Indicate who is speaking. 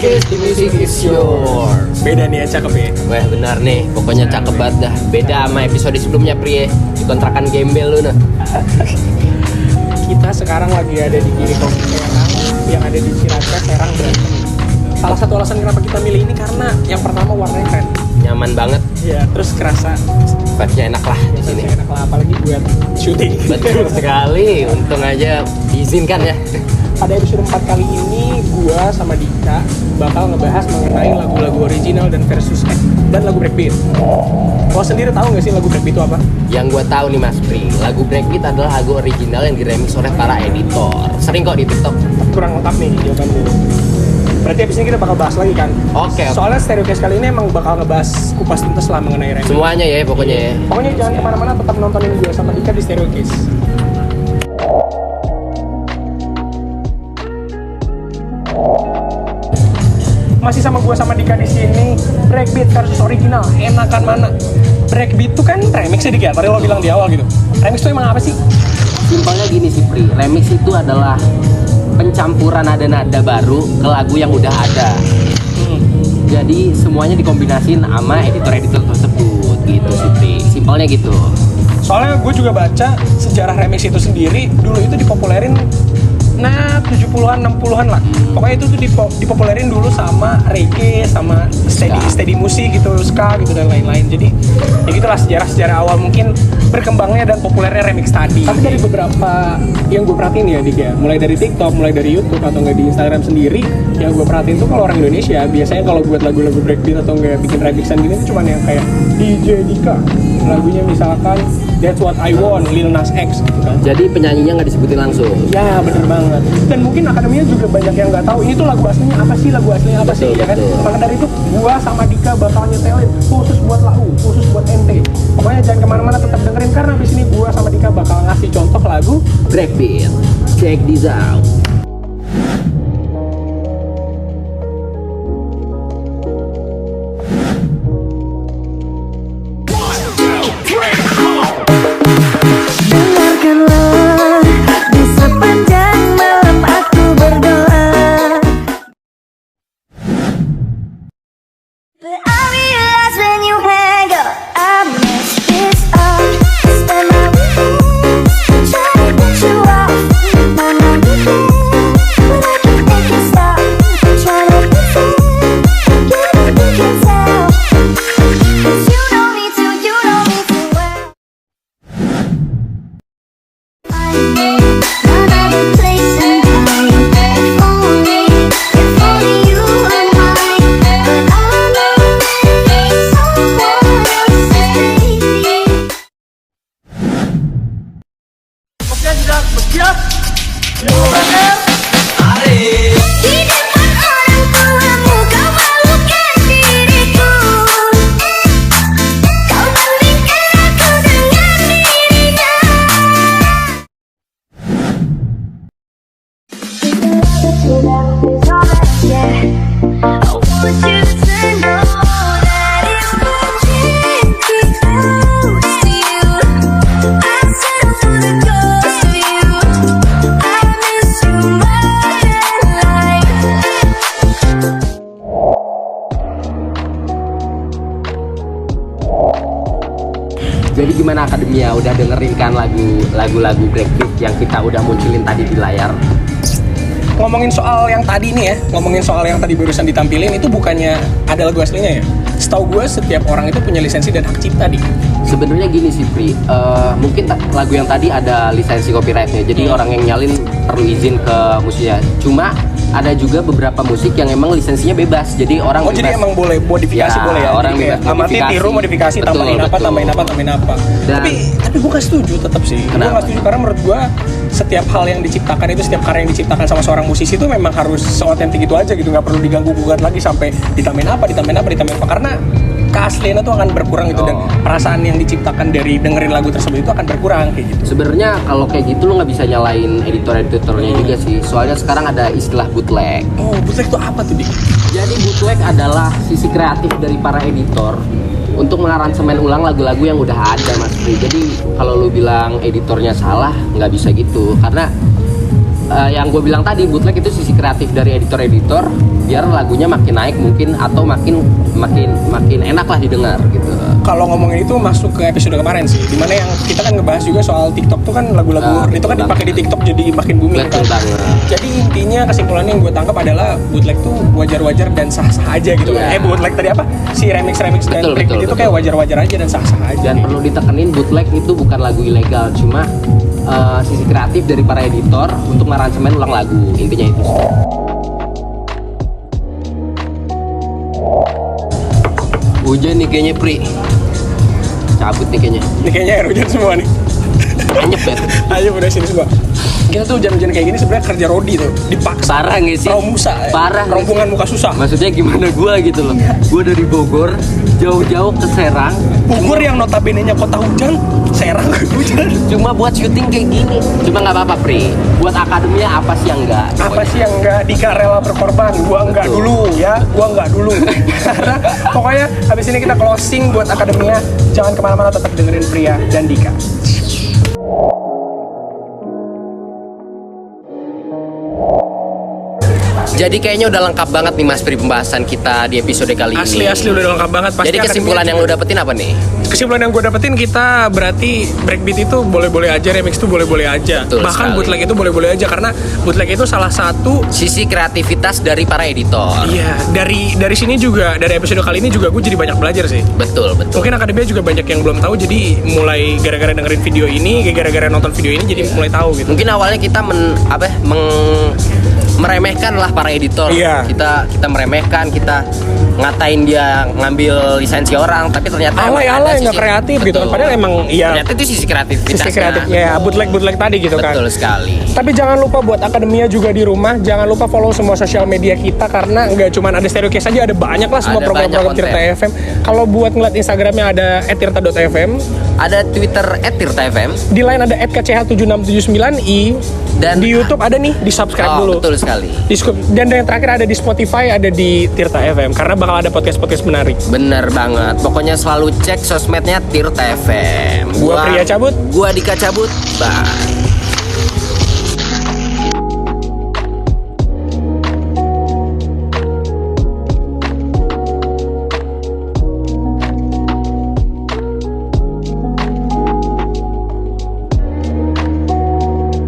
Speaker 1: Podcast Music is yours.
Speaker 2: Beda nih ya, cakep ya.
Speaker 1: Wah benar nih, pokoknya cakep banget dah. Beda sama episode sebelumnya Pri, di kontrakan gembel lu nah.
Speaker 2: Kita sekarang lagi ada di kiri kopi Serang, yang ada di Ciracas, Serang, Banten. Salah satu alasan kenapa kita milih ini karena yang pertama warnanya keren.
Speaker 1: Nyaman banget.
Speaker 2: Ya, terus kerasa
Speaker 1: Vibes-nya enak lah di sini.
Speaker 2: enak lah, apalagi buat syuting.
Speaker 1: Betul sekali, untung aja diizinkan ya.
Speaker 2: Pada episode 4 kali ini, gua sama Dika bakal ngebahas mengenai lagu-lagu original dan versus dan lagu breakbeat. Lo sendiri tahu nggak sih lagu breakbeat itu apa?
Speaker 1: Yang gue tahu nih Mas Pri, lagu breakbeat adalah lagu original yang diremix oleh para editor. Sering kok di TikTok.
Speaker 2: Kurang lengkap nih jawabannya. Berarti abis ini kita bakal bahas lagi kan?
Speaker 1: Oke.
Speaker 2: Soalnya Stereocast kali ini emang bakal ngebahas kupas tuntas lah mengenai remix.
Speaker 1: Semuanya ya pokoknya ya.
Speaker 2: Pokoknya jangan kemana-mana, tetap nontonin gue sama Dika di Stereocast. Masih sama gue sama Dika di sini. Breakbeat versus original, enakan mana? Breakbeat tuh kan remix ya Dika, tadi lo bilang di awal gitu. Remix tuh emang apa sih?
Speaker 1: Simpelnya gini sih Pri, remix itu adalah pencampuran nada-nada baru ke lagu yang udah ada. Jadi semuanya dikombinasiin sama editor-editor tersebut gitu sih Pri. Simpelnya gitu.
Speaker 2: Soalnya gue juga baca sejarah remix itu sendiri dulu itu dipopulerin 70-an, 60-an lah. Pokoknya itu tuh dipopulerin dulu sama reggae, sama steady musik gitu, ska gitu dan lain-lain. Jadi ya gitulah sejarah awal mungkin berkembangnya dan populernya remix tadi. Tapi dari beberapa yang gue perhatiin ya Dik ya, mulai dari TikTok, mulai dari YouTube atau nggak di Instagram sendiri, yang gue perhatiin tuh kalau orang Indonesia biasanya kalau buat lagu-lagu breakbeat atau nggak bikin remixan gini tuh cuman yang kayak DJ Dika, lagunya misalkan That's What I Want, Lil Nas X gitu kan.
Speaker 1: Jadi penyanyinya nggak disebutin langsung.
Speaker 2: Ya bener banget. Dan mungkin akademinya juga banyak yang nggak tahu ini tuh lagu aslinya apa sih,
Speaker 1: Betul,
Speaker 2: ya kan.
Speaker 1: betul.
Speaker 2: Maka dari itu gua sama Dika bakal nyetelin khusus buat lau, khusus buat ente. Pokoknya jangan kemana-mana, tetap dengerin karena di sini gua sama Dika bakal ngasih contoh lagu
Speaker 1: Breakbeat, check this out.
Speaker 3: Dengarkanlah di sepanjang malam aku berdoa. But I realize when you hang up, I mess this up. Spend my weekend trying to get you off my mind again, but I can't make it stop. Trying to pretend you can tell, 'cause you know me too well. Another place and time. If only you were mine. But I know someone else baby. Di depan orang tuamu kau malukan diriku. Kau bandingkan aku dengan dirinya. I want you to know that it's magic to be close to you. I still wanna close to you. I miss you more than life.
Speaker 1: Jadi gimana akademia, udah dengerin kan lagu-lagu breakbeat yang kita udah munculin tadi di layar?
Speaker 2: ngomongin soal yang tadi nih ya, ngomongin soal yang tadi barusan ditampilin itu bukannya ada lagu aslinya ya? Setahu gue setiap orang itu punya lisensi dan hak cipta di.
Speaker 1: Sebenarnya gini sih Pri, mungkin lagu yang tadi ada lisensi copyrightnya, jadi orang yang nyalin perlu izin ke musiknya. Cuma ada juga beberapa musik yang emang lisensinya bebas, jadi orang bebas.
Speaker 2: Jadi emang boleh modifikasi
Speaker 1: Ya,
Speaker 2: boleh ya?
Speaker 1: orang
Speaker 2: Jadi kayak
Speaker 1: bebas
Speaker 2: amati,
Speaker 1: modifikasi.
Speaker 2: tiru, modifikasi,
Speaker 1: Betul,
Speaker 2: tambahin apa,
Speaker 1: betul.
Speaker 2: tambahin apa.
Speaker 1: Dan-
Speaker 2: Tapi gue gak setuju tetap sih. Gue
Speaker 1: Kenapa?
Speaker 2: gak setuju karena menurut gue setiap hal yang diciptakan itu, setiap karya yang diciptakan sama seorang musisi itu memang harus seotentik itu aja gitu, nggak perlu diganggu-gugat lagi sampai ditambahin apa, karena keasliannya tuh akan berkurang gitu dan perasaan yang diciptakan dari dengerin lagu tersebut itu akan berkurang kayak gitu.
Speaker 1: Sebenarnya kalau kayak gitu lo nggak bisa nyalain editor-editornya juga sih. Soalnya sekarang ada istilah bootleg.
Speaker 2: Oh, bootleg itu apa tuh, Dik?
Speaker 1: Jadi bootleg adalah sisi kreatif dari para editor untuk mengaransemen ulang lagu-lagu yang udah ada, Mas Pri. Jadi kalau lu bilang editornya salah, nggak bisa gitu. Karena yang gue bilang tadi, bootleg itu sisi kreatif dari editor-editor biar lagunya makin naik mungkin atau makin enak lah didengar gitu.
Speaker 2: Kalau ngomongin itu masuk ke episode kemarin sih, dimana yang kita kan ngebahas juga soal TikTok tuh kan lagu-lagu itu kan dipakai di TikTok jadi makin booming
Speaker 1: Betul
Speaker 2: kan.
Speaker 1: banget.
Speaker 2: Jadi intinya kesimpulannya yang gue tangkap adalah bootleg tuh wajar-wajar dan sah-sah aja gitu.
Speaker 1: Iya.
Speaker 2: Bootleg tadi apa? Si remix dan
Speaker 1: Betul,
Speaker 2: breakbeat itu
Speaker 1: betul.
Speaker 2: kayak wajar-wajar aja dan sah-sah aja.
Speaker 1: Dan perlu ditekenin bootleg itu bukan lagu ilegal, cuma sisi kreatif dari para editor untuk ngaransemen ulang lagu, intinya itu. Hujan nih kayaknya Pri, cabut nih kayaknya,
Speaker 2: Ini kayaknya air hujan semua nih.
Speaker 1: anyep ya.
Speaker 2: Ayo udah sini semua. Kita tuh hujan-hujan kayak gini sebenarnya kerja Rodi tuh, dipaksa.
Speaker 1: Parah nggak sih?
Speaker 2: Kaum Musa.
Speaker 1: Parah nggak
Speaker 2: Rombongan
Speaker 1: sih?
Speaker 2: muka susah.
Speaker 1: Maksudnya gimana gua gitu loh, gua dari Bogor jauh-jauh ke Serang
Speaker 2: Bogor yang notabene-nya kota hujan, Serang hujan.
Speaker 1: cuma buat syuting kayak gini. Cuma nggak apa-apa Pri, buat akademinya apa sih yang enggak?
Speaker 2: Apa sih yang nggak Dika rela berkorban? Gua nggak
Speaker 1: Betul.
Speaker 2: dulu ya, gua nggak dulu. Karena pokoknya habis ini kita closing buat akademinya. Jangan kemana-mana, tetap dengerin Pria dan Dika.
Speaker 1: Jadi kayaknya udah lengkap banget nih Mas Pri pembahasan kita di episode kali ini.
Speaker 2: Asli udah lengkap banget. Pasti
Speaker 1: Jadi kesimpulan yang lu dapetin apa nih?
Speaker 2: Kesimpulan yang gue dapetin, kita berarti breakbeat itu boleh-boleh aja, remix itu boleh-boleh aja.
Speaker 1: Betul
Speaker 2: Bahkan
Speaker 1: sekali.
Speaker 2: bootleg itu boleh-boleh aja, karena bootleg itu salah satu.
Speaker 1: Sisi kreativitas dari para editor.
Speaker 2: Iya, dari sini juga, dari episode kali ini juga gue jadi banyak belajar sih.
Speaker 1: Betul.
Speaker 2: Mungkin akademia juga banyak yang belum tahu, jadi mulai gara-gara dengerin video ini, gara-gara nonton video ini, jadi mulai tahu gitu.
Speaker 1: Mungkin awalnya kita meremehkan lah para editor.
Speaker 2: Iya.
Speaker 1: Kita meremehkan, kita ngatain dia ngambil lisensi orang, tapi ternyata emang ada
Speaker 2: Alay-alay,
Speaker 1: sisi-
Speaker 2: nggak kreatif gitu kan.
Speaker 1: Betul.
Speaker 2: Padahal emang iya,
Speaker 1: Ternyata itu sisi kreativitasnya.
Speaker 2: sisi kreatifnya ya, bootleg tadi gitu kan.
Speaker 1: Betul sekali.
Speaker 2: Tapi jangan lupa buat akademia juga di rumah, jangan lupa follow semua sosial media kita, karena nggak cuma ada Stereocase aja, ada banyak lah semua
Speaker 1: Ada
Speaker 2: program-program
Speaker 1: banyak
Speaker 2: Tirta
Speaker 1: konten.
Speaker 2: FM. Kalau buat ngeliat Instagramnya ada @tirta.fm,
Speaker 1: Ada Twitter @tirta_fm
Speaker 2: di line ada @kch7679i,
Speaker 1: dan
Speaker 2: di YouTube ada nih, di subscribe dulu.
Speaker 1: Betul sekali.
Speaker 2: Dan yang terakhir ada di Spotify, ada di Tirta FM, karena bakal ada podcast-podcast menarik.
Speaker 1: Bener banget. Pokoknya selalu cek sosmednya Tirta FM.
Speaker 2: Gua Pria cabut.
Speaker 1: Gua Dika cabut. Bye.